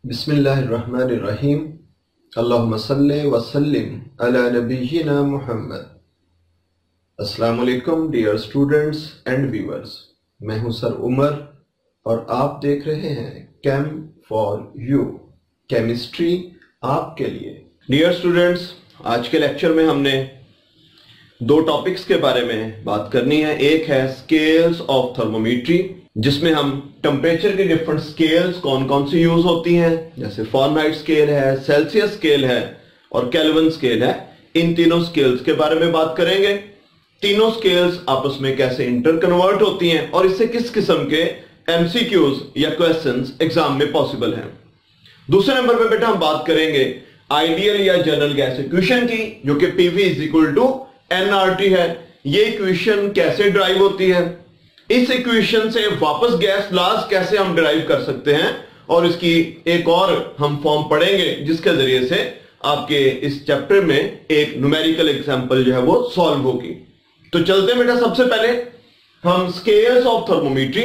बिस्मिल्लाहिर्रहमानिर्रहीम। अल्लाहुम्मा सल्ली व सल्लिम अला नबिय्यिना मुहम्मद। अस्सलाम वालेकुम डियर स्टूडेंट्स एंड व्यूअर्स, मैं हूं सर उमर और आप देख रहे हैं केम फॉर यू, केमिस्ट्री आपके लिए। डियर स्टूडेंट्स, आज के लेक्चर में हमने दो टॉपिक्स के बारे में बात करनी है। एक है स्केल्स ऑफ थर्मोमीट्री, जिसमें हम टेम्परेचर की डिफरेंट स्केल्स कौन कौन सी यूज होती हैं, जैसे फारेनहाइट स्केल है, सेल्सियस स्केल है और केल्विन स्केल है। इन तीनों स्केल्स के बारे में बात करेंगे। तीनों स्केल्स आपस में कैसे इंटर कन्वर्ट होती हैं और इससे किस किस्म के एमसीक्यूज या क्वेश्चंस एग्जाम में पॉसिबल हैं। दूसरे नंबर पे बेटा हम बात करेंगे आइडियल या जनरल गैस इक्वेशन की, जो कि PV is equal to NRT है। ये इक्वेशन कैसे ड्राइव होती है, इस इक्वेशन से वापस गैस लॉज कैसे हम डिराइव कर सकते हैं, और इसकी एक और हम फॉर्म पढ़ेंगे जिसके जरिए से आपके इस चैप्टर में एक न्यूमेरिकल एग्जांपल जो है वो सॉल्व होगी। तो चलते हैं बेटा, सबसे पहले हम स्केल्स ऑफ थर्मोमीट्री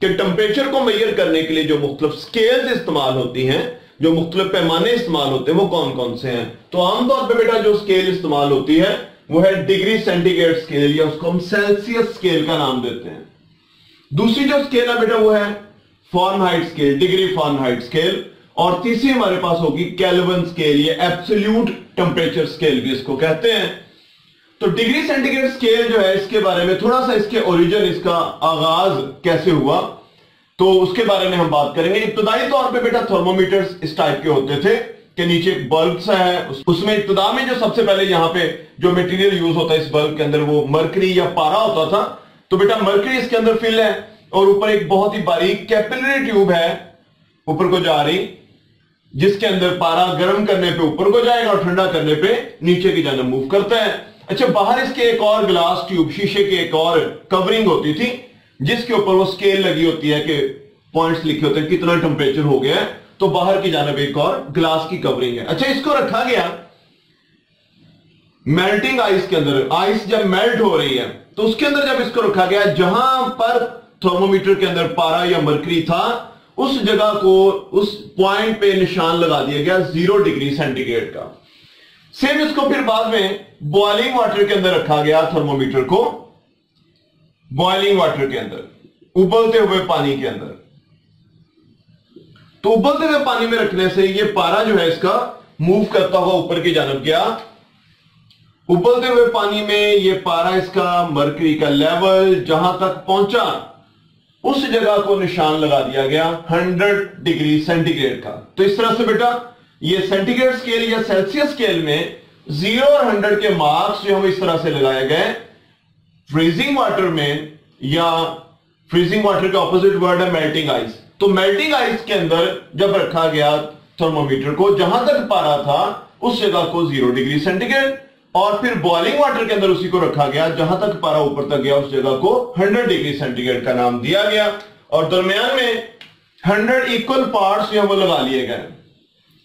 के टेम्परेचर को मेजर करने के लिए जो मुख्तलिफ स्केल्स इस्तेमाल होती हैं, जो मुख्तलिफ पैमाने इस्तेमाल होते हैं, वो कौन कौन से हैं। तो आमतौर पर बेटा जो स्केल इस्तेमाल होती है वो है डिग्री सेंटीग्रेड स्केल, या उसको हम सेल्सियस स्केल का नाम देते हैं। दूसरी जो स्केल है बेटा वो है Fahrenheit scale, degree Fahrenheit scale. और तीसरी हमारे पास होगी केल्विन स्केल, ये एब्सोल्यूट टेम्परेचर स्केल भी इसको कहते हैं। तो डिग्री सेंटीग्रेड स्केल जो है, इसके बारे में थोड़ा सा इसके ओरिजिन, इसका आगाज कैसे हुआ, तो उसके बारे में हम बात करेंगे। इब्तदाई तौर पे बेटा थर्मोमीटर्स इस टाइप के होते थे कि नीचे एक बल्ब सा है, उसमें इब्तदा में जो सबसे पहले यहां पे जो मटेरियल यूज होता है इस बल्ब के अंदर, वो मरकरी या पारा होता था। तो बेटा मरकरी इसके अंदर फिल है और ऊपर एक बहुत ही बारीक कैपिलरी ट्यूब है ऊपर को जा रही, जिसके अंदर पारा गर्म करने पे ऊपर को जाएगा और ठंडा करने पे नीचे की जानब मूव करता है। अच्छा, बाहर इसके एक और ग्लास ट्यूब, शीशे की एक और कवरिंग होती थी, जिसके ऊपर वो स्केल लगी होती है कि पॉइंट्स लिखे होते हैं कितना टेम्परेचर हो गया है। तो बाहर की जानब एक और ग्लास की कवरिंग है। अच्छा, इसको रखा गया मेल्टिंग आइस के अंदर। आइस जब मेल्ट हो रही है तो उसके अंदर जब इसको रखा गया, जहां पर थर्मोमीटर के अंदर पारा या मरकरी था, उस जगह को, उस पॉइंट पे निशान लगा दिया गया 0 डिग्री सेंटीग्रेड का। सेम इसको फिर बाद में बॉइलिंग वाटर के अंदर रखा गया, थर्मोमीटर को बॉइलिंग वाटर के अंदर, उबलते हुए पानी के अंदर। तो उबलते हुए पानी में रखने से ये पारा जो है इसका मूव करता हुआ ऊपर की जानब गया। उबलते हुए पानी में ये पारा इसका मरकरी का लेवल जहां तक पहुंचा, उस जगह को निशान लगा दिया गया 100 डिग्री सेंटीग्रेड का। तो इस तरह से बेटा ये सेंटीग्रेड स्केल या सेल्सियस स्केल में 0 और 100 के मार्क्स जो हम इस तरह से लगाए गए। फ्रीजिंग वाटर में, या फ्रीजिंग वाटर के ऑपोजिट वर्ड है मेल्टिंग आइस, तो मेल्टिंग आइस के अंदर जब रखा गया थर्मोमीटर को, जहां तक पारा था उस जगह को 0 डिग्री सेंटीग्रेड, और फिर बॉइलिंग वाटर के अंदर उसी को रखा गया, जहां तक पारा ऊपर तक गया उस जगह को 100 डिग्री सेंटीग्रेड का नाम दिया गया। और दरमियान में 100 इक्वल पार्ट्स जो वो लगा लिए गए,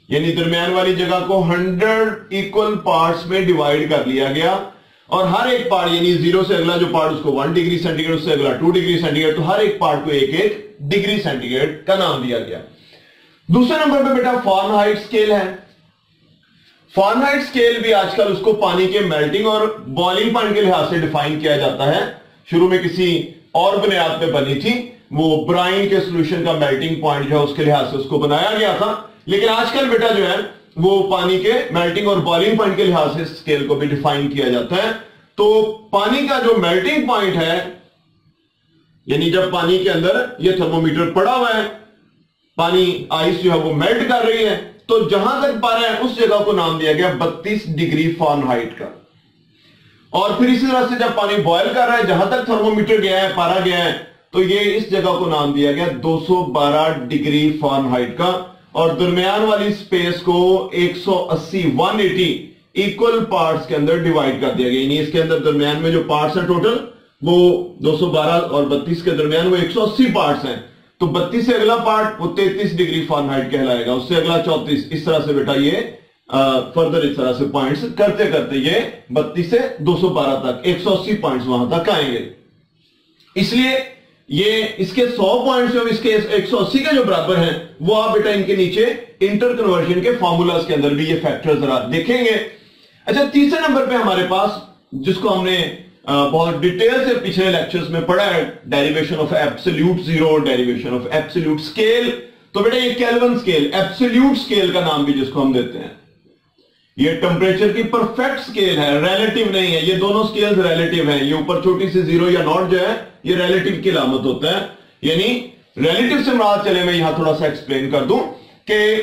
यानी दरमियान वाली जगह को 100 इक्वल पार्ट्स में डिवाइड कर लिया गया, और हर एक पार्ट, यानी 0 से अगला जो पार्ट उसको 1 डिग्री सेंटीग्रेड, उससे अगला 2 डिग्री सेंटीग्रेड, तो हर एक पार्ट को एक एक डिग्री सेंटीग्रेड का नाम दिया गया। दूसरे नंबर पे बेटा फारेनहाइट स्केल है। फारेनहाइट स्केल भी आजकल उसको पानी के मेल्टिंग और बॉइलिंग पॉइंट के लिहाज से डिफाइन किया जाता है। शुरू में किसी और बुनियाद पे बनी थी, वो ब्राइन के सॉल्यूशन का मेल्टिंग पॉइंट जो है उसके लिहाज से उसको बनाया गया था। लेकिन आजकल बेटा जो है वो पानी के मेल्टिंग और बॉइलिंग पॉइंट के लिहाज से स्केल को भी डिफाइन किया जाता है। तो पानी का जो मेल्टिंग पॉइंट है, यानी जब पानी के अंदर ये थर्मोमीटर पड़ा हुआ है, पानी आइस जो है वो मेल्ट कर रही है, तो जहां तक पारा है उस जगह को नाम दिया गया 32 डिग्री फारेनहाइट का। और फिर इसी तरह से जब पानी बॉयल कर रहा है, जहां तक थर्मोमीटर गया है, पारा गया है, तो ये इस जगह को नाम दिया गया 212 डिग्री फारेनहाइट का। और दरमियान वाली स्पेस को 180 इक्वल पार्ट्स के अंदर डिवाइड कर दिया गया, यानी इसके अंदर दरमियान में जो पार्ट्स हैं टोटल वो 212 और 32 के दरमियान वो 180 पार्ट्स हैं। तो 32 से अगला पार्ट वो 33 डिग्री फ़ारेनहाइट कहलाएगा, उससे अगला 34। इस तरह से बेटा ये फर्दर इस तरह से पॉइंट्स करते करते ये 32 से 212 तक 180 पॉइंट्स वहां तक आएंगे। इसलिए ये इसके 100 पॉइंट्स जो इसके 180 के जो बराबर हैं वो आप बेटा इनके नीचे इंटर कन्वर्जन के फॉर्मूलाज के अंदर भी ये फैक्टर जरा देखेंगे। अच्छा, तीसरे नंबर पे हमारे पास जिसको हमने बहुत डिटेल से पिछले लेक्चर्स में पढ़ा है, derivation of absolute zero, derivation of absolute scale. तो बेटा ये केल्विन स्केल, एब्सोल्यूट स्केल का नाम भी जिसको हम देते हैं, ये टेम्परेचर की परफेक्ट स्केल है, रिलेटिव नहीं है। ये दोनों स्केल्स रिलेटिव हैं। ये ऊपर छोटी सी जीरो या नॉट जो है ये रिलेटिव की अलामत होता है। यानी रिलेटिव से मुराद, चले मैं यहां थोड़ा सा एक्सप्लेन कर दूं कि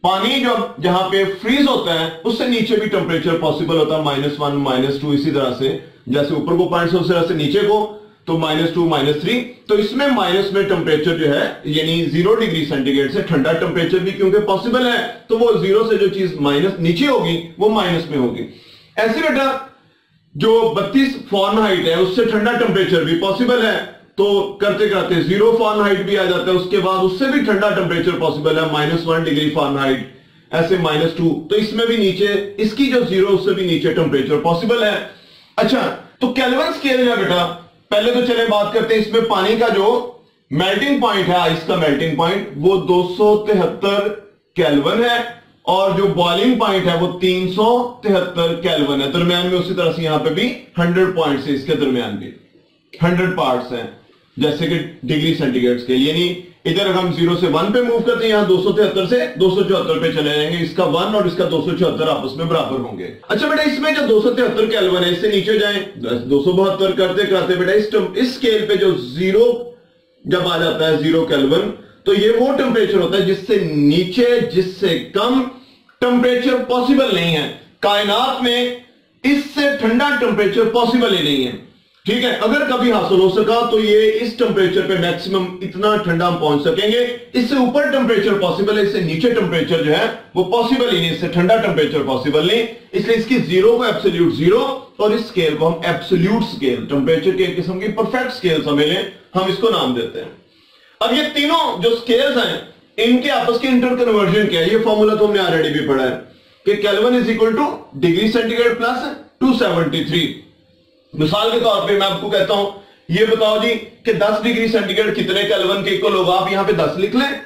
पानी जो जहां पे फ्रीज होता है उससे नीचे भी टेम्परेचर पॉसिबल होता है, -1 -2 इसी तरह से, जैसे ऊपर को पॉइंट्स उस तरह से नीचे को, तो -2 -3। तो इसमें माइनस में टेम्परेचर जो है यानी 0 डिग्री सेंटीग्रेड से ठंडा टेम्परेचर भी क्योंकि पॉसिबल है, तो वो 0 से जो चीज माइनस नीचे होगी वो माइनस में होगी। ऐसे बेटा जो 32 फ़ारेनहाइट है उससे ठंडा टेम्परेचर भी पॉसिबल है, तो करते करते 0 फ़ारेनहाइट भी आ जाता है, उसके बाद उससे भी ठंडा टेम्परेचर पॉसिबल है, -1 डिग्री फ़ारेनहाइट, ऐसे -2। तो इसमें भी नीचे इसकी जो 0 उससे भी नीचे टेम्परेचर पॉसिबल है। अच्छा, तो केल्विन स्केल है बेटा, पहले तो चले बात करते हैं इसमें पानी का जो मेल्टिंग पॉइंट है, आइस का मेल्टिंग पॉइंट वो 273 केल्विन है, और जो बॉइलिंग पॉइंट है वो 373 केल्विन है। दरमियान में उसी तरह से यहां पे भी 100 पॉइंट्स है, इसके दरमियान भी 100 पार्ट्स हैं, जैसे कि डिग्री सेंटीग्रेड स्केल। यानी इधर हम 0 से 1 पे मूव करते हैं, यहां 273 से 274 पे चले जाएंगे, इसका 1 और इसका 274 आपस में बराबर होंगे। अच्छा बेटा, इसमें जो 273 केल्विन है इससे नीचे जाएं 272 करते करते बेटा इस स्केल पे जो 0 जब आ जाता है 0 केल्विन, तो ये वो टेम्परेचर होता है जिससे नीचे, जिससे कम टेम्परेचर पॉसिबल नहीं है। कायनात में इससे ठंडा टेम्परेचर पॉसिबल ही नहीं है, ठीक है। अगर कभी हासिल हो सका तो ये इस टेम्परेचर पे मैक्सिमम इतना ठंडा हम पहुंच सकेंगे। इससे ऊपर टेम्परेचर पॉसिबल है, इससे नीचे टेम्परेचर जो है वो पॉसिबल ही नहीं, इससे ठंडा टेम्परेचर पॉसिबल नहीं। इसलिए इसकी 0 को एब्सोल्यूट 0 और इस स्केल को हम एब्सोल्यूट स्केल, टेम्परेचर के किस्म की परफेक्ट स्केल समझ लें, हम इसको नाम देते हैं। अब ये तीनों जो स्केल्स हैं इनके आपस के इंटर कन्वर्जन क्या है, ये फॉर्मूला तो हमने ऑलरेडी भी पढ़ा है कि kelvin is equal two degree centigrade plus 273। मिसाल के तौर पे मैं आपको कहता हूं, ये बताओ जी कि 10 डिग्री सेंटीग्रेड कितने केल्विन के इक्वल होगा। आप यहां पे 10 लिख लें,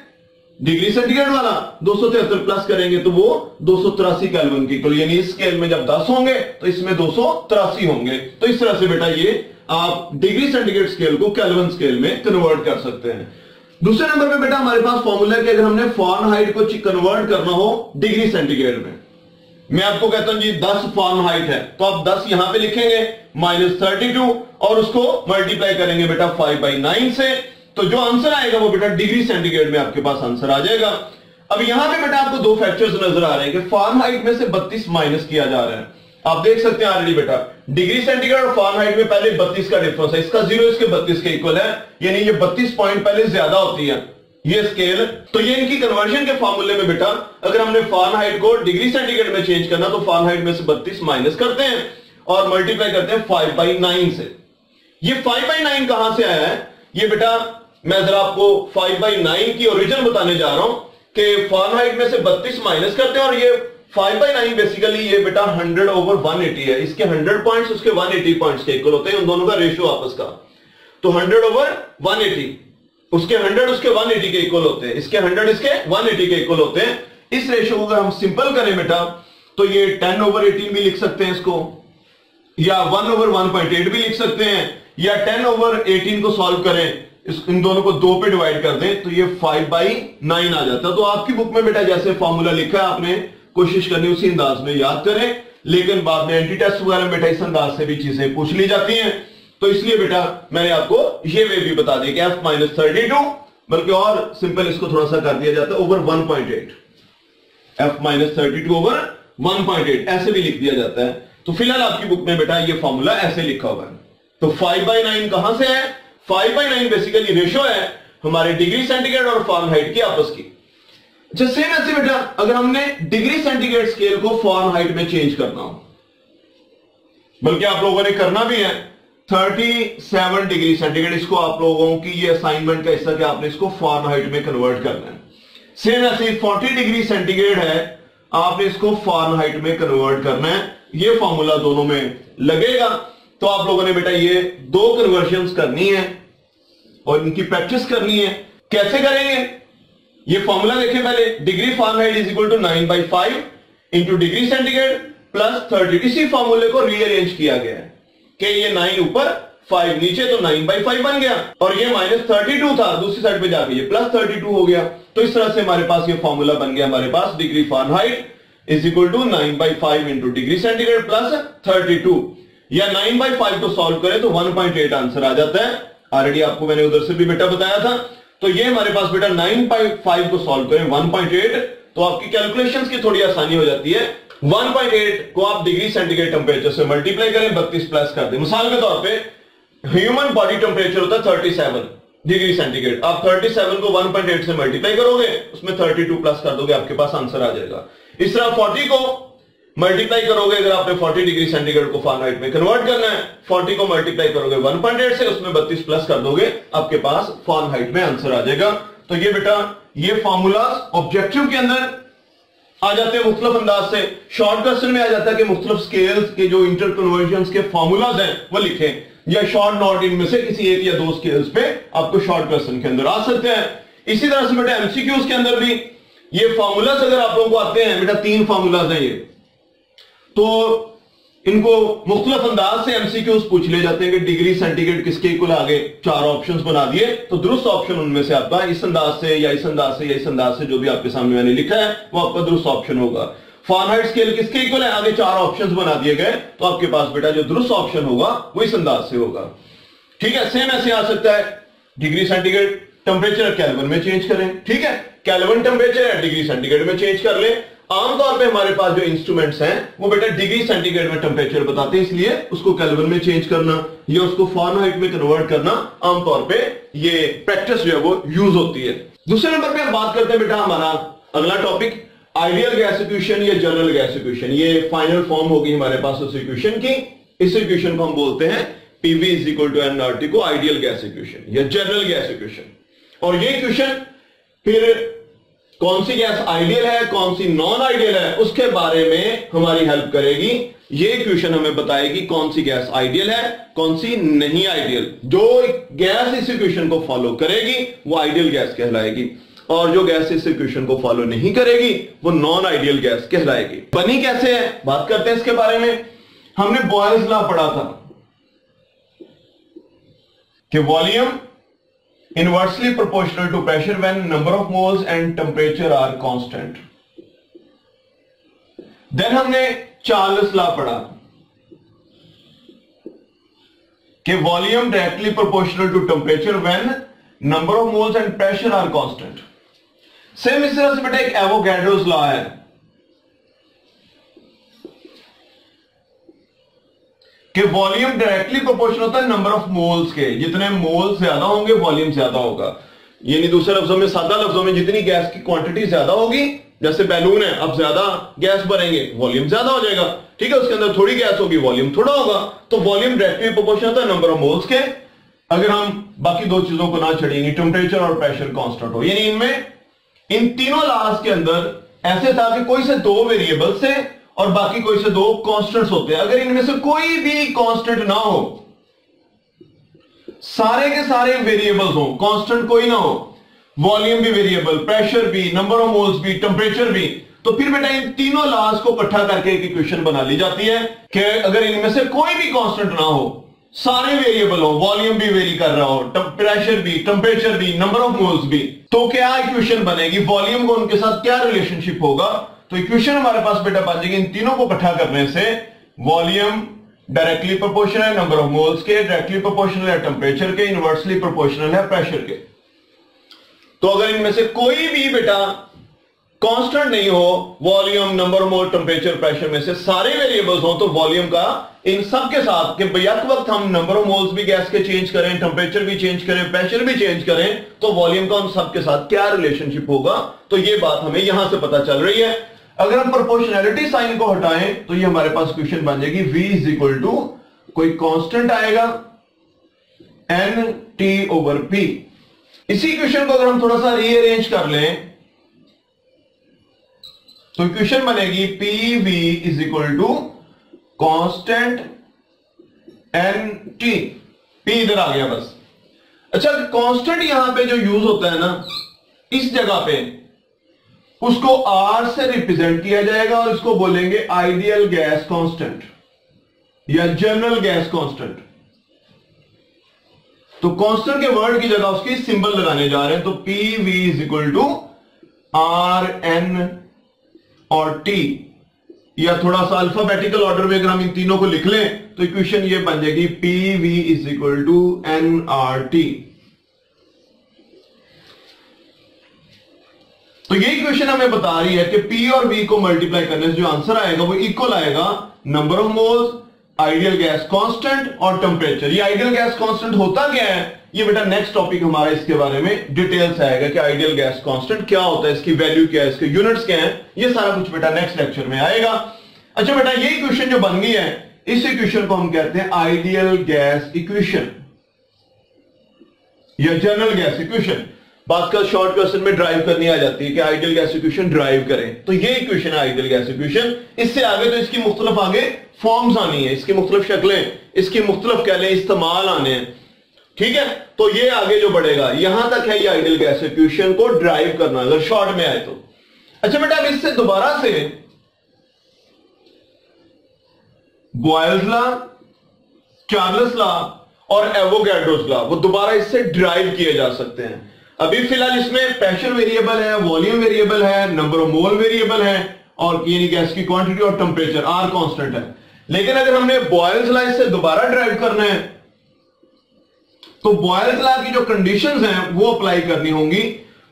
डिग्री सेंटीग्रेड वाला 273 प्लस करेंगे तो वो 283 केल्विन के इक्वल, यानी इस स्केल में जब 10 होंगे तो इसमें 283 होंगे। तो इस तरह से बेटा ये आप डिग्री सेंटीग्रेड स्केल को केल्विन स्केल में कन्वर्ट कर सकते हैं। दूसरे नंबर पे बेटा हमारे पास फॉर्मूला है कि अगर हमने फ़ारेनहाइट को कन्वर्ट करना हो डिग्री सेंटीग्रेड में, मैं आपको कहता हूं जी 10 फ़ारेनहाइट है, तो आप 10 यहां पे लिखेंगे -32 और उसको मल्टीप्लाई करेंगे बेटा 5/9 से, तो जो आंसर आएगा वो बेटा डिग्री सेंटीग्रेड में आपके पास आंसर आ जाएगा। अब यहां पे बेटा आपको दो फैक्टर्स नजर आ रहे हैं कि फ़ारेनहाइट में से 32 माइनस किया जा रहा है। आप देख सकते हैं ऑलरेडी बेटा डिग्री सेंटीग्रेड और फ़ारेनहाइट में पहले 32 का डिफरेंस है, इसका 0 इसके 32 के इक्वल है, यानी ये 32 पॉइंट पहले ज्यादा होती है ये स्केल। तो ये इनकी कन्वर्जन के फॉर्मूले में बेटा अगर हमने फ़ारेनहाइट को डिग्री सेंटीग्रेड में चेंज करना तो फ़ारेनहाइट में से 32 माइनस करते हैं और मल्टीप्लाई करते हैं 5/9 से। ये 5/9 कहां से आया है, ये बेटा मैं जरा आपको 5/9 की ओरिजिन बताने जा रहा हूं कि फ़ारेनहाइट में से 32 माइनस करते हैं और ये 5/9 बेसिकली ये बेटा 100/180 है। इसके 100 पॉइंट्स उसके 180 पॉइंट्स के इक्वल होते हैं, उन दोनों का रेशियो आपस का। तो 100/180 उसके 100 उसके 180 के इक्वल होते हैं, इसके 100 इसके 180 के इक्वल होते हैं। इस रेशियो को अगर हम सिंपल करें बेटा तो ये 10/18 भी लिख सकते हैं इसको, या 1/1.8 भी लिख सकते हैं, या 10/18 को सॉल्व करें, इन दोनों को 2 पे डिवाइड कर दें तो ये 5/9 आ जाता है। तो आपकी बुक में बेटा जैसे फॉर्मूला लिखा है आपने कोशिश करनी उसी अंदाज में याद करें, लेकिन बाद में एंटी टेस्ट वगैरह में बेटा इस अंदाज से भी चीजें पूछ ली जाती हैं, तो इसलिए बेटा मैंने आपको ये वे भी बता दिया कि f-32, बल्कि और सिंपल इसको थोड़ा सा कर दिया जाता है ओवर 1.8, f-32/1.8 ऐसे भी लिख दिया जाता है। तो फिलहाल आपकी बुक में बेटा ये फॉर्मूला ऐसे लिखा हुआ है। तो 5/9 कहां से है, 5/9 बेसिकली रेशियो है हमारे डिग्री सेंटीग्रेड और फ़ारेनहाइट की आपस की। सेम ऐसे बेटा अगर हमने डिग्री सेंटीग्रेड स्केल को फ़ारेनहाइट में चेंज करना हो, बल्कि आप लोगों ने करना भी है, 37 डिग्री सेंटीग्रेड। इसको आप लोगों की ये असाइनमेंट का हिस्सा कि आपने इसको फारेनहाइट में कन्वर्ट करना है। सेम ऐसे 40 डिग्री सेंटीग्रेड है, आपने इसको फारेनहाइट में कन्वर्ट करना है। ये फॉर्मूला दोनों में लगेगा। तो आप लोगों ने बेटा ये दो कन्वर्जन्स करनी है और इनकी प्रैक्टिस करनी है। कैसे करेंगे ये फॉर्मूला देखें पहले। Degree Fahrenheit is equal to 9/5 into degree centigrade plus 30। इसी फॉर्मूले को रीअरेंज किया गया है कि ये 9 ऊपर 5 नीचे, तो 9/5 बन गया और ये -32 था, दूसरी साइड पे जाके ये +32 हो गया। तो इस तरह से हमारे पास ये फॉर्मूला बन गया हमारे पास degree Fahrenheit is equal to 9/5 into degree centigrade plus 32। या 9/5 को सॉल्व करें तो 1.8 आंसर आ जाता है। ऑलरेडी आपको मैंने उधर से भी बेटा बताया था। तो ये हमारे पास बेटा 9/5 को सॉल्व करें 1.8, तो आपकी कैलकुलेशंस की थोड़ी आसानी हो जाती है। 1.8 को आप डिग्री सेंटीग्रेड टेम्परेचर से मल्टीप्लाई करें, 32 प्लस कर दें। मिसाल के तौर पे ह्यूमन बॉडी टेम्परेचर होता है 37 डिग्री सेंटीग्रेड। आप 37 को 1.8 से मल्टीप्लाई करोगे, उसमें 32 प्लस कर दोगे, आपके पास आंसर आ जाएगा। इस तरह 40 को मल्टीप्लाई करोगे, अगर आपने 40 डिग्री सेंटीग्रेड को फारेनहाइट में कन्वर्ट करना है, 40 को मल्टीप्लाई करोगे 1.8 से, उसमें 32 प्लस कर दोगे, आपके पास फारेनहाइट में आंसर आ जाएगा। तो ये बेटा ये फॉर्मूला ऑब्जेक्टिव के अंदर आ जाते हैं मुख्तलिफ अंदाज से। शॉर्ट क्वेश्चन में आ जाता है कि मुख्तलिफ स्केल्स के जो इंटर कन्वर्जन्स के फॉर्मूलाज हैं वो लिखें, या शॉर्ट नोट इनमें से किसी एक या दो स्केल्स पे आपको शॉर्ट क्वेश्चन के अंदर आ सकते हैं। इसी तरह से बेटा एमसीक्यूज के अंदर भी ये फॉर्मूलाज अगर आप लोगों को आते हैं, बेटा 3 फॉर्मूलाज हैं ये, तो इनको मुख्तलिफ अंदाज से एमसीक्यूज पूछ ले जाते हैं कि डिग्री सेंटीग्रेड किसके इक्वल, आगे 4 ऑप्शंस बना दिए, तो दुरुस्त ऑप्शन उनमें से आपका इस अंदाज से या इस अंदाज से या इस अंदाज से जो भी आपके सामने मैंने लिखा है वो आपका दुरुस्त ऑप्शन होगा। फारेनहाइट स्केल किसके इक्वल है, आगे 4 ऑप्शंस बना दिए गए, तो आपके पास बेटा जो दुरुस्त ऑप्शन होगा वो इस अंदाज से होगा। ठीक है, सेम ऐसे आ सकता है डिग्री सेंटीग्रेड टेम्परेचर केल्विन में चेंज करें। ठीक है, केल्विन टेम्परेचर है डिग्री सेंटीग्रेड में चेंज कर ले। आमतौर पे हमारे पास जो इंस्ट्रूमेंट्स हैं वो बेटा डिग्री सेंटीग्रेड में टेम्परेचर बताते हैं, इसलिए उसको केल्विन में चेंज करना या उसको फारेनहाइट में कन्वर्ट करना आमतौर पे ये प्रैक्टिस जो है वो यूज होती है। दूसरे नंबर पे हम बात करते हैं बेटा हमारा अगला टॉपिक आइडियल गैस इक्वेशन या जनरल गैस इक्वेशन। ये फाइनल फॉर्म होगी हमारे पास उस इक्वेशन की। इस इक्वेशन को हम बोलते हैं PV is equal to nRT को आइडियल गैस इक्वेशन या जनरल गैस इक्वेशन। और ये इक्वेशन फिर कौन सी गैस आइडियल है कौन सी नॉन आइडियल है उसके बारे में हमारी हेल्प करेगी। ये इक्वेशन हमें बताएगी कौन सी गैस आइडियल है कौन सी नहीं आइडियल। जो गैस इस इक्वेशन को फॉलो करेगी वो आइडियल गैस कहलाएगी, और जो गैस इस इक्वेशन को फॉलो नहीं करेगी वो नॉन आइडियल गैस कहलाएगी। बनी कैसे है बात करते हैं इसके बारे में। हमने बॉयल्स लॉ पढ़ा था कि volume inversely proportional to pressure when number of moles and temperature are constant. Then हमने चार्ल्स लॉ पढ़ा कि volume directly proportional to temperature when number of moles and pressure are constant. Same इस तरह से बेटा एक एवोगैड्रोस लॉ है कि वॉल्यूम डायरेक्टली प्रोपोर्शनल होता है नंबर ऑफ मोल्स के। जितने मोल्स ज्यादा होंगे वॉल्यूम ज्यादा होगा, यानी दूसरे लफ्जों में सादा लफ्जों में जितनी गैस की क्वांटिटी ज्यादा होगी, जैसे बैलून है अब ज्यादा गैस भरेंगे वॉल्यूम ज्यादा हो जाएगा। ठीक है, उसके अंदर थोड़ी गैस होगी वॉल्यूम थोड़ा होगा, तो वॉल्यूम डायरेक्टली प्रोपोर्शनल होता है नंबर ऑफ मोल्स के। अगर हम बाकी दो चीजों को ना छड़ेंगे टेम्परेचर और प्रेशर कांस्टेंट हो, यानी इनमें इन तीनों लॉज के अंदर ऐसे था कि कोई से 2 वेरिएबल से और बाकी कोई से 2 कांस्टेंट्स होते हैं। अगर इनमें से कोई भी कांस्टेंट ना हो, सारे के सारे वेरिएबल्स हो, कांस्टेंट कोई ना हो, वॉल्यूम भी वेरिएबल, प्रेशर भी, नंबर ऑफ मोल्स भी, टेम्परेचर भी, तो फिर बेटा इन तीनों लॉज को इकट्ठा करके एक इक्वेशन बना ली जाती है कि अगर इनमें से कोई भी कांस्टेंट ना हो, सारे वेरिएबल हो, वॉल्यूम भी वेरी कर रहा हो, प्रेशर भी, टेम्परेचर भी, नंबर ऑफ मोल्स भी, तो क्या इक्वेशन बनेगी, वॉल्यूम को उनके साथ क्या रिलेशनशिप होगा। तो इक्वेशन हमारे पास बेटा बन जाएगी इन तीनों को इकट्ठा करने से वॉल्यूम डायरेक्टली प्रोपोर्शनल है नंबर ऑफ मोल्स के, डायरेक्टली प्रोपोर्शनल है टेम्परेचर के, इनवर्सली प्रोपोर्शनल है प्रेशर के। तो अगर इनमें से कोई भी बेटा कांस्टेंट नहीं हो, volume, number of mole, temperature, pressure में से सारे वेरिएबल्स हो, तो वॉल्यूम का इन सब के साथ कि एक वक्त हम नंबर ऑफ मोल्स भी गैस के चेंज करें, टेम्परेचर भी चेंज करें, प्रेशर भी चेंज करें, तो वॉल्यूम का उन सब के साथ क्या रिलेशनशिप होगा। तो ये बात हमें यहां से पता चल रही है। अगर हम प्रोपोर्शनैलिटी साइन को हटाएं तो ये हमारे पास क्वेश्चन बन जाएगी v इज इक्वल टू कोई कांस्टेंट आएगा एन टी ओवर पी। इसी इक्वेशन को अगर हम थोड़ा सा रीअरेंज कर लें तो इक्वेशन बनेगी P V is equal to constant N T. P इधर आ गया बस। अच्छा, कांस्टेंट यहां पे जो यूज होता है ना इस जगह पे, उसको आर से रिप्रेजेंट किया जाएगा और इसको बोलेंगे आइडियल गैस कांस्टेंट या जनरल गैस कांस्टेंट। तो कांस्टेंट के वर्ड की जगह उसकी सिंबल लगाने जा रहे हैं। तो P V is equal to R N और टी, या थोड़ा सा अल्फाबेटिकल ऑर्डर में अगर हम इन तीनों को लिख लें तो इक्वेशन ये बन जाएगी P V is equal to N R T. तो ये इक्वेशन हमें बता रही है कि पी और वी को मल्टीप्लाई करने से जो आंसर आएगा वो इक्वल आएगा number of moles, ideal gas constant और टेम्परेचर। ये आइडियल गैस कांस्टेंट होता क्या है, ये बेटा नेक्स्ट टॉपिक हमारा इसके बारे में डिटेल से आएगा कि आइडियल गैस कांस्टेंट क्या होता है, इसकी वैल्यू क्या है, इसके यूनिट्स क्या है, ये सारा कुछ बेटा नेक्स्ट लेक्चर में आएगा। अच्छा बेटा, ये इक्वेशन जो बन गई है इस इक्वेशन को हम कहते हैं आइडियल गैस इक्वेशन या जनरल गैस इक्वेशन। बात का शॉर्ट क्वेश्चन में ड्राइव करनी आ जाती है कि आइडियल गैस इक्वेशन ड्राइव करें, तो ये इक्वेशन है आइडियल गैस इक्वेशन। इससे आगे तो इसकी मुख्तलिफ आगे फॉर्म्स आनी है, इसकी मुख्तलिफ शक्लें, इसकी मुख्तलिफ कह लें इस्तेमाल आने हैं, ठीक है। तो ये आगे जो बढ़ेगा यहां तक है ये आइडियल गैस इक्वेशन को ड्राइव करना अगर शॉर्ट में आए तो। अच्छा बेटा, अब इससे दोबारा से बॉयल्स लॉ, चार्ल्स लॉ और एवोगैड्रोस लॉ वो दोबारा इससे ड्राइव किए जा सकते हैं। अभी फिलहाल इसमें प्रेशर वेरिएबल है, वॉल्यूम वेरिएबल है, नंबर ऑफ मोल वेरिएबल है और यानी गैस की क्वांटिटी और टेम्परेचर आर कांस्टेंट है। लेकिन अगर हमने बॉयल्स लॉ इससे दोबारा ड्राइव करना है तो बॉयल्स लॉ की जो कंडीशंस हैं वो अप्लाई करनी होंगी।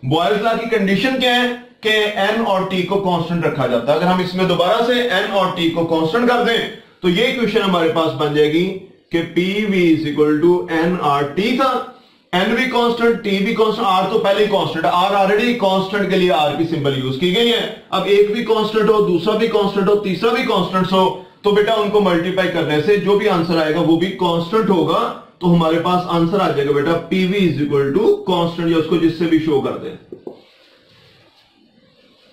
बॉयल्स लॉ की कंडीशन क्या है कि एन और टी को कांस्टेंट रखा जाता है। अगर हम इसमें दोबारा से एन और टी को कांस्टेंट कर दें तो ये इक्वेशन हमारे पास बन जाएगी कि P V is equal to N R T था। एन भी कांस्टेंट, टी भी कांस्टेंट, आर तो पहले ही कांस्टेंट, आर ऑलरेडी कांस्टेंट के लिए आर की सिंबल यूज की गई है। अब एक भी कांस्टेंट हो, दूसरा भी कांस्टेंट हो, तीसरा भी कांस्टेंट हो तो बेटा उनको मल्टीप्लाई करने से जो भी आंसर आएगा वो भी कांस्टेंट होगा। तो हमारे पास आंसर आ जाएगा बेटा PV is equal to constant, या उसको जिससे भी शो कर दें,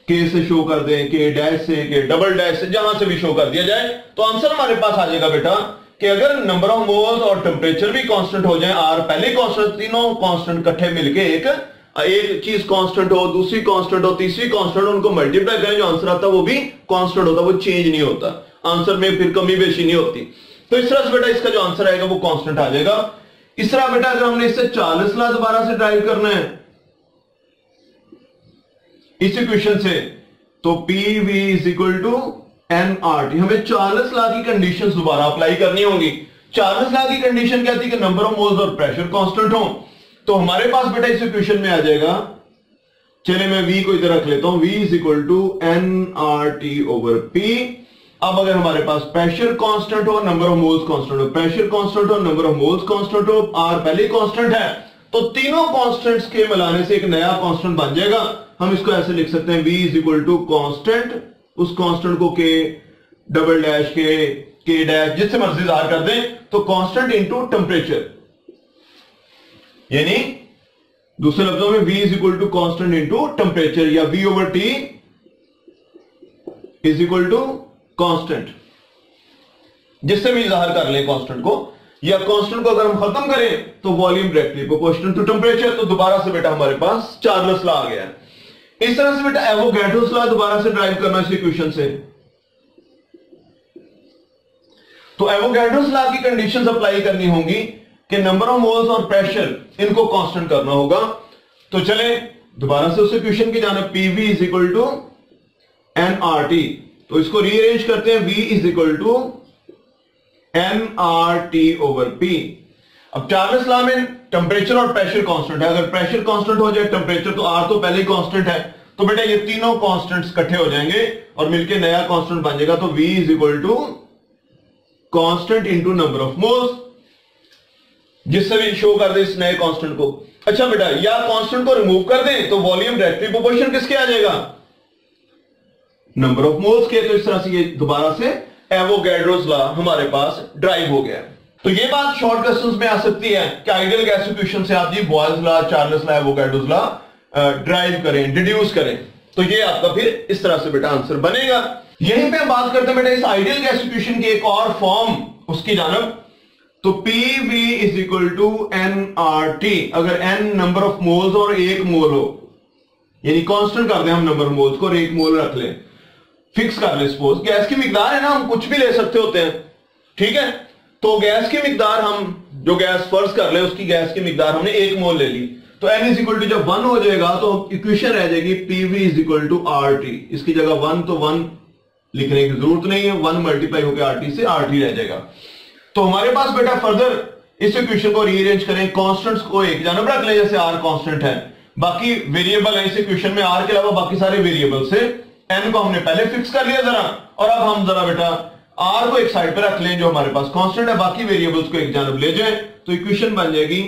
के से शो कर दें, के डैश से, के डबल डैश से, जहां से भी शो कर दिया जाए तो आंसर हमारे पास आ जाएगा बेटा कि अगर नंबर ऑफ मोल्स और टेम्परेचर भी कांस्टेंट हो जाए, आर पहले कांस्टेंट, तीनों कांस्टेंट इकट्ठे मिलके एक चीज कांस्टेंट हो, दूसरी कांस्टेंट हो, तीसरी कांस्टेंट हो, उनको मल्टीप्लाई करें जो आंसर आता है वो भी कांस्टेंट होता है, वो चेंज नहीं होता, आंसर में फिर कमी बेशी नहीं होती। तो इस तरह से बेटा इसका जो आंसर आएगा वो कांस्टेंट आ जाएगा। इस तरह बेटा अगर हमने इससे चार्ल्स लॉ दोबारा से ड्राइव करना है इस इक्वेशन से तो P V is equal to N R T, हमें चार्ल्स लॉ की कंडीशन दोबारा अप्लाई करनी होंगी। चार्ल्स लॉ की कंडीशन क्या थी कि नंबर ऑफ मोल्स और प्रेशर कांस्टेंट हो। तो हमारे पास बेटा इस इक्वेशन में आ जाएगा, चलिए मैं v को इधर रख लेता हूं, v is equal to N R T over P. अब अगर हमारे पास प्रेशर कांस्टेंट हो, नंबर ऑफ मोल्स कांस्टेंट हो, प्रेशर कांस्टेंट हो, नंबर ऑफ मोल्स कांस्टेंट हो, आर पहले कांस्टेंट है, तो तीनों कांस्टेंट्स के मिलाने से एक नया कांस्टेंट बन जाएगा। हम इसको ऐसे लिख सकते हैं v is equal to constant, उस कांस्टेंट को के डबल डैश के डैश जिससे मर्जी जाहिर कर दें, तो कांस्टेंट इनटू टेम्परेचर, यानी दूसरे लफ्जों में v is equal to constant into temperature, या v over t is equal to constant, जिससे भी जाहिर कर लें कांस्टेंट को, या कांस्टेंट को अगर हम खत्म करें तो volume directly proportional to temperature. तो दोबारा से बेटा हमारे पास चार्ल्स लॉ आ गया। इस तरह से बेटा एवोगैड्रोस लॉ दोबारा से ड्राइव करना इस इक्वेशन से। तो एवोगैड्रोस लॉ की कंडीशंस अप्लाई करनी होंगी कि नंबर ऑफ मोल्स और प्रेशर इनको कांस्टेंट करना होगा। तो चले दोबारा से उस इक्वेशन की जानिब, PV is equal to N R T, तो इसको रीअरेंज करते हैं, v is equal to N R T over P. अब चार्ल्स लॉ में टेम्परेचर और प्रेशर कांस्टेंट है, अगर प्रेशर कांस्टेंट हो जाए, टेम्परेचर तो आर तो पहले ही कांस्टेंट है, तो बेटा ये तीनों कांस्टेंट्स इकट्ठे हो जाएंगे और मिलके नया कांस्टेंट बन जाएगा। तो v is equal to constant into number of moles, जिससे भी शो कर दे इस नए कांस्टेंट को। अच्छा बेटा, या कांस्टेंट को रिमूव कर दें तो वॉल्यूम डायरेक्टली प्रोपोर्शन किसके आ जाएगा, नंबर ऑफ मोल्स के। तो इस तरह से ये दोबारा से एवोगैड्रोस लॉ हमारे पास ड्राइव हो गया। तो ये बात शॉर्ट क्वेश्चंस में आ सकती है कि आइडियल गैस इक्वेशन से आप जी Boyle's law, Charles law, Avogadro's law drive करें, डिड्यूस करें, तो ये आपका फिर इस तरह से बेटा आंसर बनेगा। यहीं पे हम बात करते हैं बेटा इस आइडियल गैस इक्वेशन की एक और फॉर्म उसकी जानब। तो PV is equal to nRT, अगर n नंबर ऑफ मोल्स और 1 मोल हो, यानी कांस्टेंट कर दें हम नंबर ऑफ मोल्स को और 1 मोल रख लें, फिक्स कर ले। सपोज गैस की मिकदार है ना, हम कुछ भी ले सकते होते हैं, ठीक है। तो गैस की मिकदार हम जो गैस फर्ज कर ले उसकी गैस की मिकदार हमने 1 मोल ले ली, तो n इज इक्वल टू जब 1 हो जाएगा तो इक्वेशन रह जाएगी PV is equal to RT। इसकी जगह 1 तो 1 लिखने की जरूरत नहीं है, 1 मल्टीप्लाई होकर RT से RT रह जाएगा। तो हमारे पास बेटा फर्दर इस इक्वेशन को रीअरेंज करें, कांस्टेंट्स को एक जानब रख लें, जैसे R कांस्टेंट है, बाकी वेरिएबल है इस इक्वेशन में, R के अलावा बाकी सारे वेरिएबल से n को हमने पहले फिक्स कर लिया जरा, और अब हम जरा बेटा R को एक साइड पे रख लें जो हमारे पास कांस्टेंट है, बाकी वेरिएबल्स को एक जानब ले जाएं, तो इक्वेशन बन जाएगी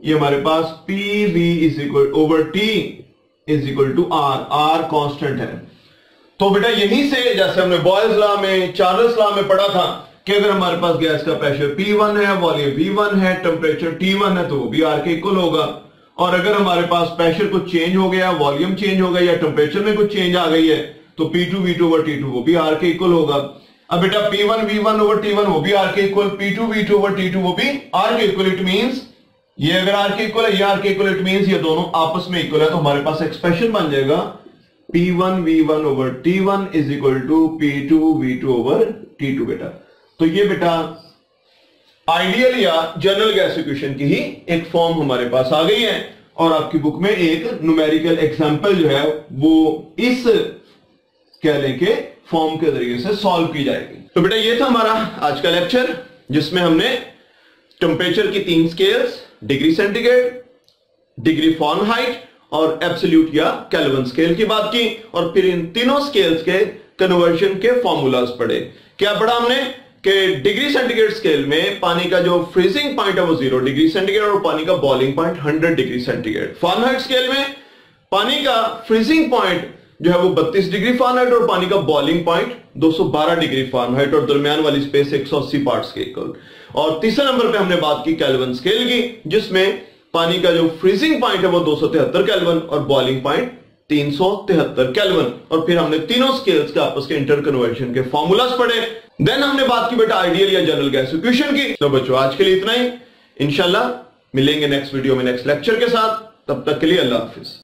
ये हमारे पास PV is equal over T is equal to R constant है। तो बेटा यहीं से जैसे हमने बॉयल्स लॉ में, चार्ल्स लॉ में पढ़ा था कि अगर हमारे पास गैस का प्रेशर P1 है, वॉल्यूम V1 है, टेम्परेचर T1 है, तो वो भी R के इक्वल होगा। और अगर हमारे पास प्रेशर कुछ चेंज हो गया, वॉल्यूम चेंज हो गया या टेम्परेचर में कुछ चेंज आ गई है, तो P2 V2 ओवर T2 वो भी R के इक्वल होगा। अब बेटा P1 V1 ओवर T1 वो भी R के equal, P2 V2 over T2 वो भी R के इक्वल। इट मींस ये अगर R के इक्वल है, ये R के इक्वल, इट मींस ये दोनों आपस में इक्वल है। तो हमारे पास एक्सप्रेशन बन जाएगा P1 V1 over T1 is equal to P2 V2 over T2 बेटा। तो ये बेटा आइडियल या जनरल गैस इक्वेशन की ही एक फॉर्म हमारे पास आ गई है, और आपकी बुक में एक न्यूमेरिकल एग्जांपल जो है वो इस कह लें के फॉर्म के जरिए से सॉल्व की जाएगी। तो बेटा ये था हमारा आज का लेक्चर, जिसमें हमने टेम्परेचर की 3 scales, degree centigrade, degree Fahrenheit और एब्सोल्यूट या केल्विन स्केल की बात की, और फिर इन तीनों स्केल्स के कन्वर्जन के फॉर्मूलाज पढ़े। क्या पढ़ा हमने कि डिग्री सेंटीग्रेड स्केल में पानी का जो फ्रीजिंग पॉइंट है वो 0 डिग्री सेंटीग्रेड और पानी का boiling point 100 degree centigrade. Fahrenheit scale में पानी का फ्रीजिंग पॉइंट जो है वो 32 डिग्री फ़ारेनहाइट और पानी का बॉइलिंग पॉइंट 212 डिग्री फ़ारेनहाइट और दरमियान वाली स्पेस 180 पार्ट्स के इक्वल। और तीसरे नंबर पे हमने बात की केल्विन स्केल की, जिसमें पानी का जो फ्रीजिंग पॉइंट है वो 273 केल्विन और बॉइलिंग पॉइंट 373 केल्विन। और फिर हमने तीनों स्केल्स के आपस के इंटर कन्वर्जन के फॉर्मूलाज पढ़े। देन हमने बात की बेटा आइडियल या जनरल गैस इक्वेशन की। तो बच्चों आज के लिए इतना ही, इंशाल्लाह मिलेंगे नेक्स्ट वीडियो में नेक्स्ट लेक्चर के साथ। तब तक के लिए अल्लाह हाफिज।